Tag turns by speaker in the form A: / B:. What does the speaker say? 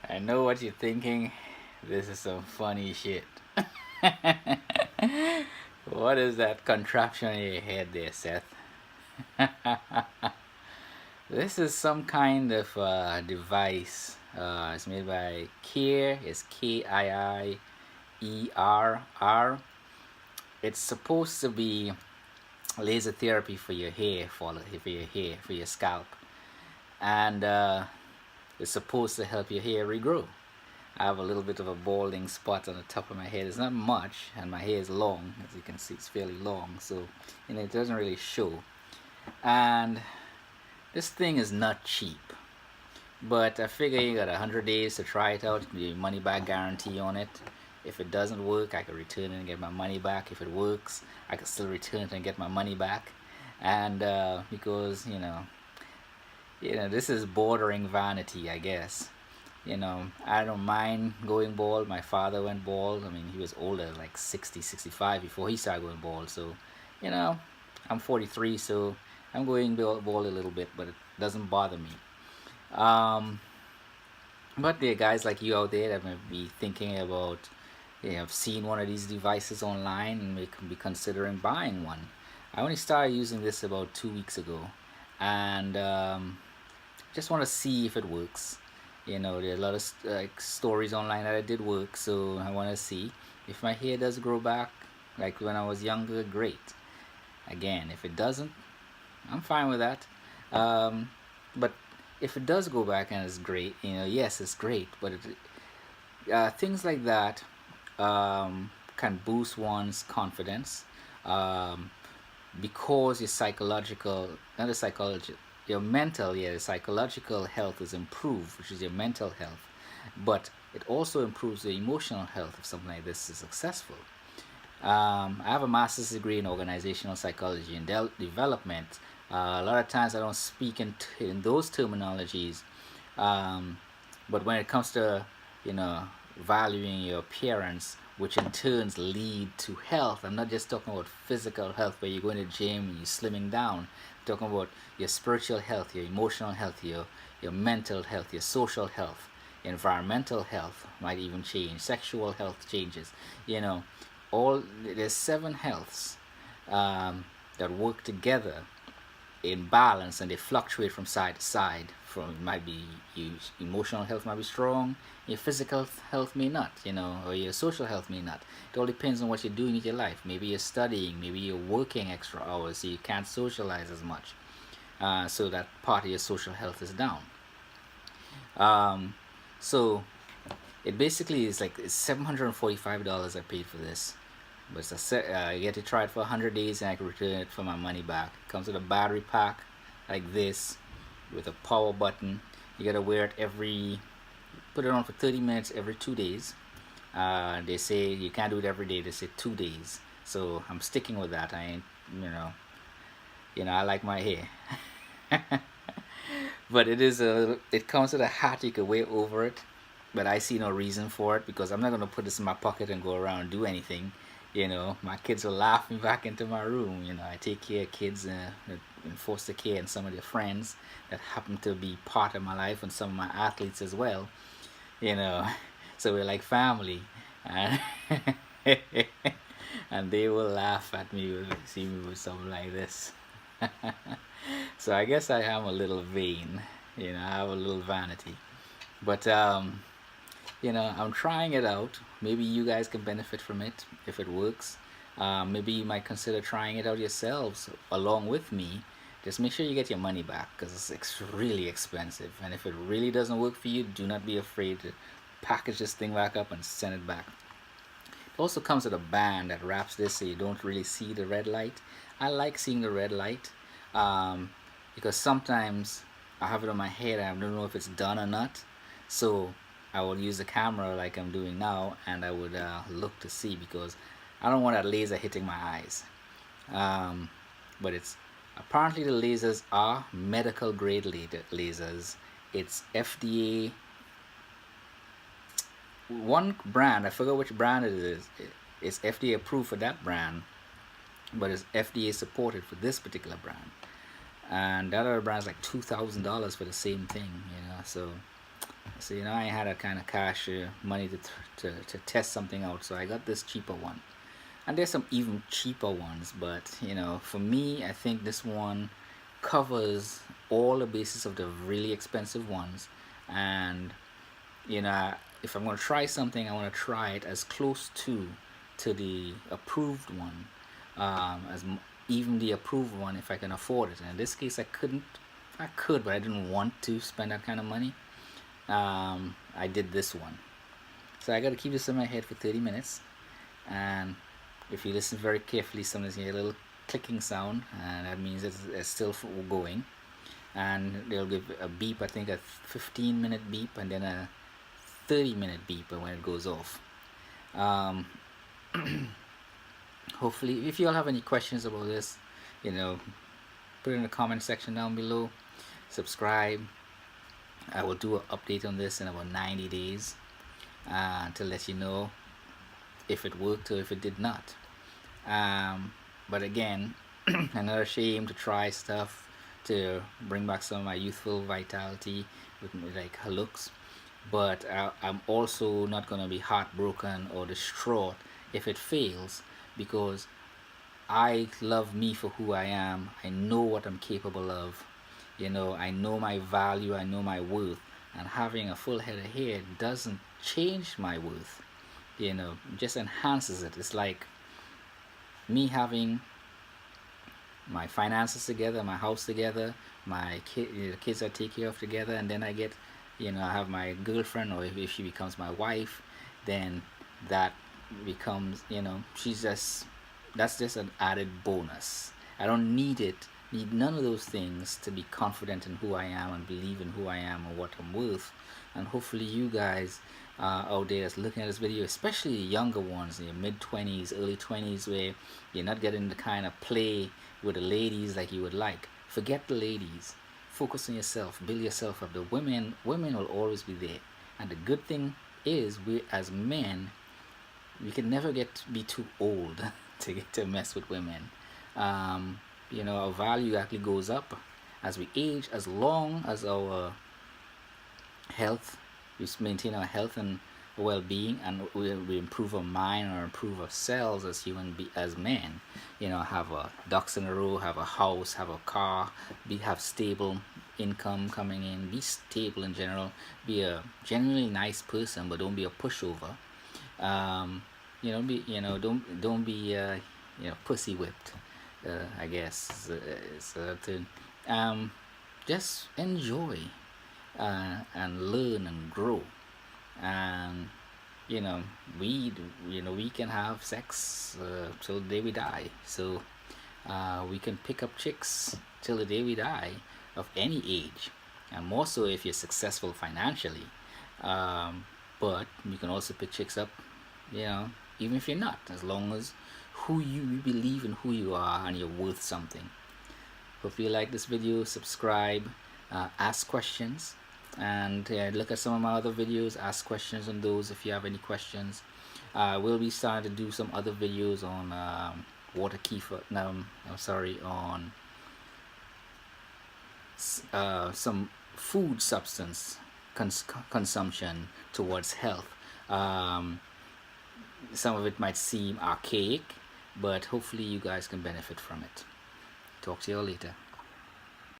A: I know what you're thinking. This is some funny shit. What is that contraption in your head there, Seth? This is some kind of device. It's made by Kiierr. It's Kiierr. It's supposed to be laser therapy for your hair, for your scalp, and it's supposed to help your hair regrow. I have a little bit of a balding spot on the top of my head. It's not much, and my hair is long, as you can see. It's fairly long, so it doesn't really show. And this thing is not cheap, but I figure you got 100 days to try it out. The money back guarantee on it. If it doesn't work, I can return it and get my money back. If it works, I can still return it and get my money back. And because this is bordering vanity, I guess. I don't mind going bald. My father went bald. I mean, he was older, like 60, 65 before he started going bald. So, you know, I'm 43, so I'm going bald a little bit, but it doesn't bother me. Um, but there are guys like you out there that may be thinking about, have seen one of these devices online and may be considering buying one. I only started using this about 2 weeks ago, and just want to see if it works. There are a lot of stories online that it did work, so I want to see if my hair does grow back like when I was younger. Great. Again, if it doesn't, I'm fine with that. But if it does go back and it's great, yes, it's great. But things like that can boost one's confidence, um, because your psychological, not the psychology, your mental, yeah, the psychological health is improved, which is your mental health, but it also improves the emotional health if something like this is successful. I have a master's degree in organizational psychology and development. A lot of times I don't speak in those terminologies, um, but when it comes to you know valuing your appearance, which in turns lead to health, I'm not just talking about physical health where you go in the gym and you're slimming down. I'm talking about your spiritual health, your emotional health, your mental health, your social health, environmental health might even change, sexual health changes. You know, all there's seven healths that work together in balance, and they fluctuate from side to side. From it might be your emotional health might be strong, your physical health may not, or your social health may not. It all depends on what you're doing with your life. Maybe you're studying, maybe you're working extra hours, so you can't socialize as much. So that part of your social health is down. Um, so it basically is like it's $745 I paid for this. But it's you get to try it for 100 days and I can return it for my money back. It comes with a battery pack like this with a power button. You gotta wear it put it on for 30 minutes every 2 days. They say you can't do it every day. They say 2 days. So I'm sticking with that. I ain't, I like my hair. But it comes with a hat you can wear over it. But I see no reason for it because I'm not gonna put this in my pocket and go around and do anything. My kids will laugh me back into my room. I take care of kids in foster care and some of their friends that happen to be part of my life and some of my athletes as well. You know, so we're like family, and and they will laugh at me when they see me with something like this. So I guess I am a little vain. I have a little vanity, but I'm trying it out. Maybe you guys can benefit from it if it works. Maybe you might consider trying it out yourselves along with me. Just make sure you get your money back because it's really expensive. And if it really doesn't work for you, do not be afraid to package this thing back up and send it back. It also comes with a band that wraps this so you don't really see the red light. I like seeing the red light because sometimes I have it on my head and I don't know if it's done or not. So I would use the camera like I'm doing now, and I would look to see because I don't want that laser hitting my eyes. But it's apparently the lasers are medical grade lasers. It's FDA. One brand, I forgot which brand it is. It's FDA approved for that brand, but it's FDA supported for this particular brand. And that other brand is like $2,000 for the same thing. So So I had a kind of cash money to test something out, so I got this cheaper one. And there's some even cheaper ones, but for me, I think this one covers all the bases of the really expensive ones. And if I'm going to try something, I want to try it as close to the approved one, even the approved one if I can afford it. And in this case, I couldn't. I could, but I didn't want to spend that kind of money. I did this one. So I got to keep this in my head for 30 minutes. And if you listen very carefully, sometimes you hear a little clicking sound, and that means it's still going. And they'll give a beep, I think a 15-minute beep, and then a 30-minute beep when it goes off. Hopefully, if you all have any questions about this, put it in the comment section down below. Subscribe. I will do an update on this in about 90 days to let you know if it worked or if it did not. But again, another shame to try stuff to bring back some of my youthful vitality with like her looks. But I'm also not going to be heartbroken or distraught if it fails, because I love me for who I am. I know what I'm capable of. I know my value. I know my worth. And having a full head of hair doesn't change my worth. Just enhances it. It's like me having my finances together, my house together, my kids I take care of together, and then I get, I have my girlfriend, or if she becomes my wife, then that becomes, that's just an added bonus. I don't need none of those things to be confident in who I am and believe in who I am and what I'm worth. And hopefully you guys out there that's looking at this video, especially the younger ones in your mid-20s, early 20s, where you're not getting the kind of play with the ladies like you would like. Forget the ladies. Focus on yourself. Build yourself up. The women will always be there. And the good thing is, we as men, we can never be too old to mess with women. Our value actually goes up as we age, as long as our health, we maintain our health and well-being, and we improve our mind or improve ourselves as as men. Have a ducks in a row, have a house, have a car, have stable income coming in, be stable in general, be a genuinely nice person, but don't be a pushover. Don't be pussy whipped. I guess it's a thing. Just enjoy and learn and grow. And we can have sex till the day we die. So we can pick up chicks till the day we die, of any age, and more so if you're successful financially. But you can also pick chicks up, even if you're not, as long as you believe in who you are and you're worth something. Hope you like this video. Subscribe, ask questions, and look at some of my other videos. Ask questions on those if you have any questions. We'll be starting to do some other videos on water kefir. No, I'm sorry, on some food substance consumption towards health. Some of it might seem archaic, but hopefully you guys can benefit from it. Talk to you all later.